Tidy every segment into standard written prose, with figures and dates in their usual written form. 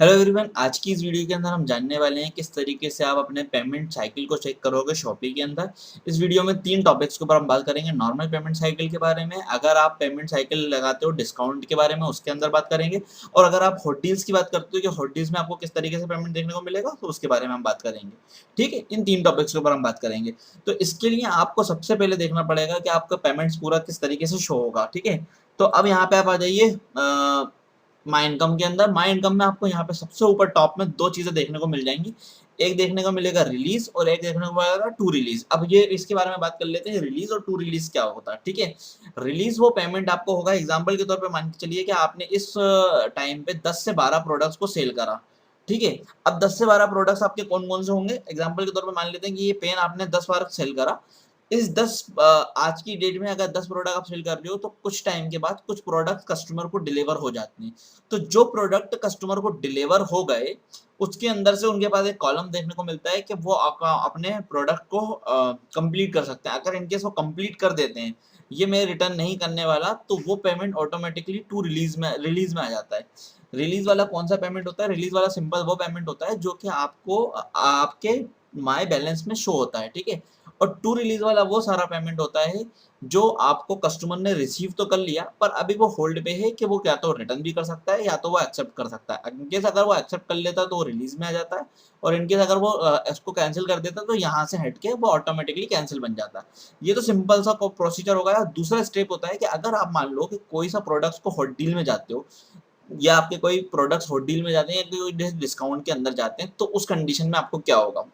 Hello everyone, आज की इस वीडियो के अंदर हम जानने वाले हैं किस तरीके से आप अपने पेमेंट साइकिल को चेक करोगे शॉपी के अंदर। इस वीडियो में 3 टॉपिक्स के ऊपर हम बात करेंगे। नॉर्मल पेमेंट साइकिल के बारे में, अगर आप पेमेंट साइकिल लगाते हो डिस्काउंट के बारे में उसके अंदर बात करेंगे, और अगर आप हॉट डील्स की बात करते हो कि हॉट डील्स में आपको किस तरीके से पेमेंट देखने को मिलेगा तो उसके बारे में हम बात करेंगे। ठीक है, इन 3 टॉपिक्स के ऊपर हम बात करेंगे। तो इसके लिए आपको सबसे पहले देखना पड़ेगा कि आपका पेमेंट्स पूरा किस तरीके से शो होगा। ठीक है, तो अब यहाँ पे आप आ जाइए माई इनकम के अंदर। माई इनकम में आपको यहाँ पे सबसे ऊपर टॉप में 2 चीजें देखने को मिल जाएंगी। एक देखने को मिलेगा रिलीज और एक देखने को मिलेगा टू रिलीज। अब ये इसके बारे में बात कर लेते हैं, रिलीज और टू रिलीज क्या होता है। ठीक है, रिलीज वो पेमेंट आपको होगा, एग्जांपल के तौर पे मान के चलिए कि आपने इस टाइम पे 10 से 12 प्रोडक्ट्स को सेल करा। ठीक है, अब 10 से 12 प्रोडक्ट्स आपके कौन कौन से होंगे, एग्जांपल के तौर पे मान लेते हैं कि ये पेन आपने 10 बार सेल करा। इस 10 आज की डेट में अगर 10 प्रोडक्ट आप सेल कर रहे हो तो कुछ टाइम के बाद कुछ प्रोडक्ट कस्टमर को डिलीवर हो जाते हैं। तो जो प्रोडक्ट कस्टमर को डिलीवर हो गए उसके अंदर से उनके पास एक कॉलम देखने को मिलता है कि वो अपने प्रोडक्ट को कंप्लीट कर सकते हैं। अगर इनकेस वो कंप्लीट कर देते हैं, ये मैं रिटर्न नहीं करने वाला, तो वो पेमेंट ऑटोमेटिकली टू रिलीज में आ जाता है। रिलीज वाला कौन सा पेमेंट होता है? रिलीज वाला सिंपल वो पेमेंट होता है जो कि आपको आपके माई बैलेंस में शो होता है। ठीक है, और टू रिलीज वाला वो सारा पेमेंट होता है जो आपको कस्टमर ने रिसीव तो कर लिया पर अभी वो होल्ड पे है कि वो क्या तो रिटर्न भी कर सकता है या तो वो एक्सेप्ट कर सकता है। इनकेस अगर वो एक्सेप्ट कर लेता है तो वो रिलीज में आ जाता है, और इनकेस अगर वो इसको कैंसिल कर देता है तो यहाँ से हट के वो ऑटोमेटिकली कैंसिल बन जाता है। ये तो सिंपल सा प्रोसीजर होगा। दूसरा स्टेप होता है कि अगर आप मान लो कि कोई सा प्रोडक्ट्स को हॉट डील में जाते हो, या आपके कोई प्रोडक्ट्स हॉट डील में जाते हैं या कोई डिस्काउंट के अंदर जाते हैं, तो उस कंडीशन में आपको क्या होगा।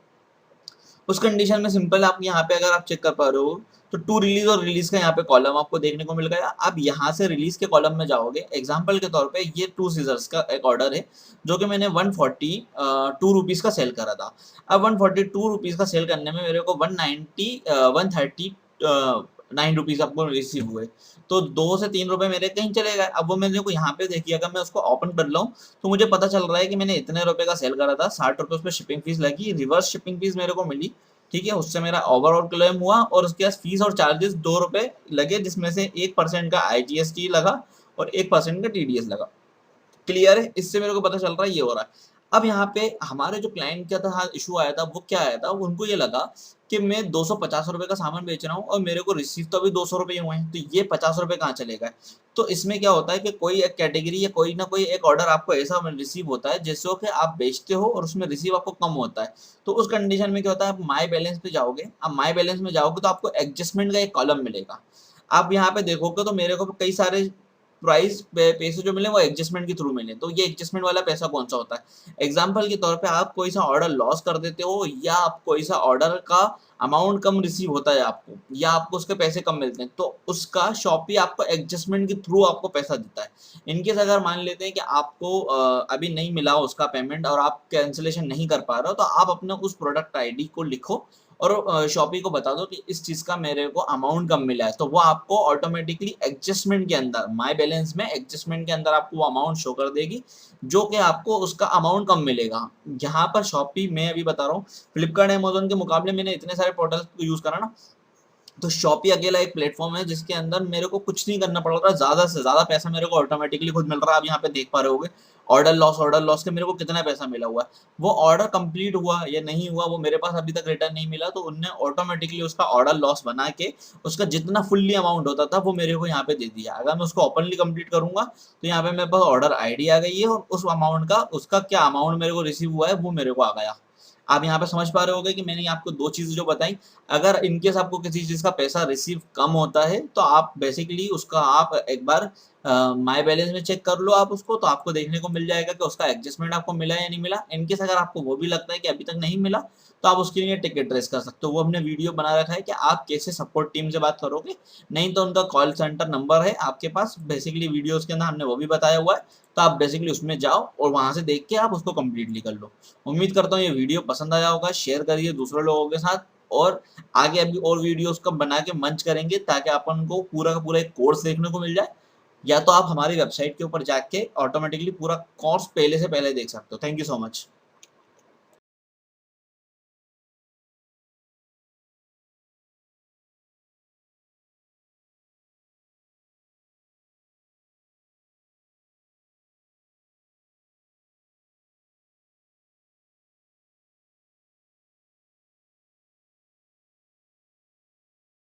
उस कंडीशन में सिंपल आप यहाँ पे अगर आप चेक कर पा रहे हो तो टू रिलीज और रिलीज का यहाँ पे कॉलम आपको देखने को मिल गया। आप यहाँ से रिलीज के कॉलम में जाओगे, एग्जांपल के तौर पे ये 2 सीजर्स का एक ऑर्डर है जो कि मैंने 142 रुपीज का सेल करा था। अब 142 रुपीज का सेल करने में मेरे को 139 आपको रिसीव हुए, तो 2 से 3 रुपए मेरे कहीं चले गए। अब वो मैंने को यहाँ पे देखिए, अगर मैं उसको ओपन कर लूँ तो मुझे पता चल रहा है कि मैंने इतने रुपए का सेल करा था, 60 रुपए उस पर शिपिंग फीस लगी, रिवर्स शिपिंग फीस मेरे को मिली। ठीक है, उससे मेरा ओवरऑल क्लेम हुआ और उसके बाद फीस और चार्जेस 2 रुपए लगे, जिसमें से 1% का IGST लगा और 1% का TDS लगा। क्लियर है, इससे मेरे को पता चल रहा है ये हो रहा है। अब यहाँ पे हमारे जो क्लाइंट का था इशू आया था, वो क्या आया था, उनको ये लगा कि मैं 250 रुपए का सामान बेच रहा हूँ और मेरे को रिसीव तो अभी 200 रुपए हुए हैं, तो ये 50 रुपए कहाँ चले गए। तो इसमें क्या होता है कि कोई एक कैटेगरी या कोई ना कोई एक ऑर्डर आपको ऐसा रिसीव होता है जैसे कि आप बेचते हो और उसमें रिसीव आपको कम होता है। तो उस कंडीशन में क्या होता है, आप माई बैलेंस पे जाओगे। अब माई बैलेंस में जाओगे तो आपको एडजस्टमेंट का एक कॉलम मिलेगा। आप यहाँ पे देखोगे तो मेरे को कई सारे प्राइस पैसे जो मिले वो एडजस्टमेंट के थ्रू मिले। तो ये एडजस्टमेंट वाला पैसा कौन सा होता है, एग्जांपल के तौर पे आप कोई सा ऑर्डर लॉस कर देते हो, या आप कोई सा ऑर्डर का अमाउंट कम रिसीव होता है आपको, या आपको उसके पैसे कम मिलते हैं, तो उसका शॉपी आपको एडजस्टमेंट के थ्रू आपको पैसा देता है। इनकेस अगर मान लेते हैं कि आपको अभी नहीं मिला उसका पेमेंट और आप कैंसिलेशन नहीं कर पा रहे हो, तो आप अपने उस प्रोडक्ट ID को लिखो और शॉपी को बता दो कि इस चीज का मेरे को अमाउंट कम मिला है, तो वो आपको ऑटोमेटिकली एडजस्टमेंट के अंदर माय बैलेंस में एडजस्टमेंट के अंदर आपको वो अमाउंट शो कर देगी जो कि आपको उसका अमाउंट कम मिलेगा। यहाँ पर शॉपी मैं अभी बता रहा हूँ, फ्लिपकार्ट अमेजोन के मुकाबले मैंने इतने सारे पोर्टल्स को यूज करा ना, तो शॉपी अकेला एक प्लेटफॉर्म है जिसके अंदर मेरे को कुछ नहीं करना पड़ रहा, ज्यादा से ज्यादा पैसा मेरे को ऑटोमेटिकली खुद मिल रहा है। आप यहाँ पे देख पा रहे होगे ऑर्डर लॉस के मेरे को कितना पैसा मिला हुआ है। वो ऑर्डर कंप्लीट हुआ या नहीं हुआ वो मेरे पास अभी तक रिटर्न नहीं मिला, तो उनने ऑटोमेटिकली उसका ऑर्डर लॉस बना के उसका जितना फुल्ली अमाउंट होता था वो मेरे को यहाँ पे दे दिया। अगर मैं उसको ओपनली कंप्लीट करूंगा तो यहाँ पे मेरे पास ऑर्डर ID आ गई है और उस अमाउंट का उसका क्या अमाउंट मेरे को रिसीव हुआ है वो मेरे को आ गया। आप यहाँ पे समझ पा रहे होगे कि मैंने आपको 2 चीजें जो बताई। अगर इनकेस आपको किसी चीज का पैसा रिसीव कम होता है तो आप बेसिकली उसका आप एक बार माय बैलेंस में चेक कर लो आप उसको, तो आपको देखने को मिल जाएगा कि उसका एडजस्टमेंट आपको मिला या नहीं मिला। इनकेस अगर आपको वो भी लगता है कि अभी तक नहीं मिला तो आप उसके लिए टिकट ट्रेस कर सकते हो। वो हमने वीडियो बना रखा है कि आप कैसे सपोर्ट टीम से बात करोगे, नहीं तो उनका कॉल सेंटर नंबर है आपके पास, बेसिकली वीडियोस के अंदर हमने वो भी बताया हुआ है। तो आप बेसिकली उसमें जाओ और वहां से देख के आप उसको कंप्लीटली कर लो। उम्मीद करता हूँ ये वीडियो पसंद आया होगा, शेयर करिए दूसरे लोगों के साथ, और आगे अभी और वीडियोस का बना के मंच करेंगे ताकि अपन को पूरा का पूरा एक कोर्स देखने को मिल जाए, या तो आप हमारी वेबसाइट के ऊपर जाके ऑटोमेटिकली पूरा कोर्स पहले से पहले देख सकते हो। Thank you so much.